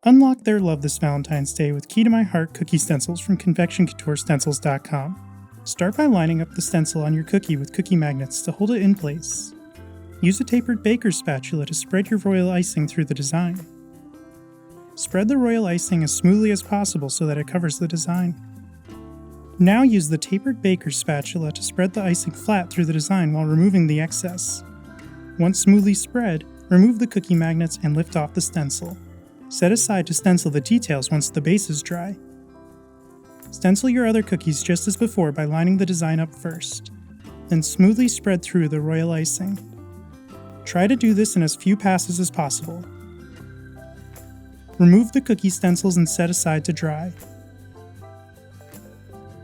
Unlock their love this Valentine's Day with Key to My Heart cookie stencils from Confection Couture stencils.com. Start by lining up the stencil on your cookie with cookie magnets to hold it in place. Use a tapered baker's spatula to spread your royal icing through the design. Spread the royal icing as smoothly as possible so that it covers the design. Now use the tapered baker's spatula to spread the icing flat through the design while removing the excess. Once smoothly spread, remove the cookie magnets and lift off the stencil. Set aside to stencil the details once the base is dry. Stencil your other cookies just as before by lining the design up first. Then smoothly spread through the royal icing. Try to do this in as few passes as possible. Remove the cookie stencils and set aside to dry.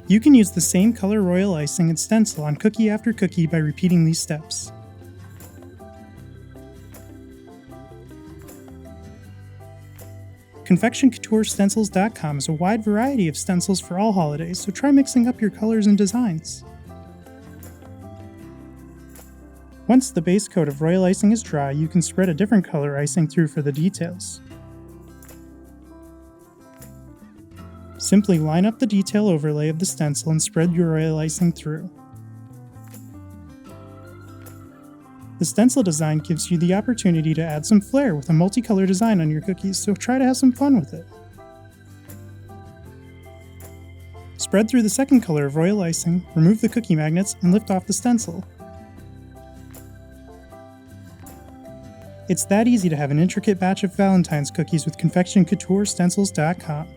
You can use the same color royal icing and stencil on cookie after cookie by repeating these steps. Confection Couture stencils.com has a wide variety of stencils for all holidays, so try mixing up your colors and designs. Once the base coat of royal icing is dry, you can spread a different color icing through for the details. Simply line up the detail overlay of the stencil and spread your royal icing through. The stencil design gives you the opportunity to add some flair with a multicolor design on your cookies, so try to have some fun with it. Spread through the second color of royal icing, remove the cookie magnets, and lift off the stencil. It's that easy to have an intricate batch of Valentine's cookies with Confection Couture stencils.com.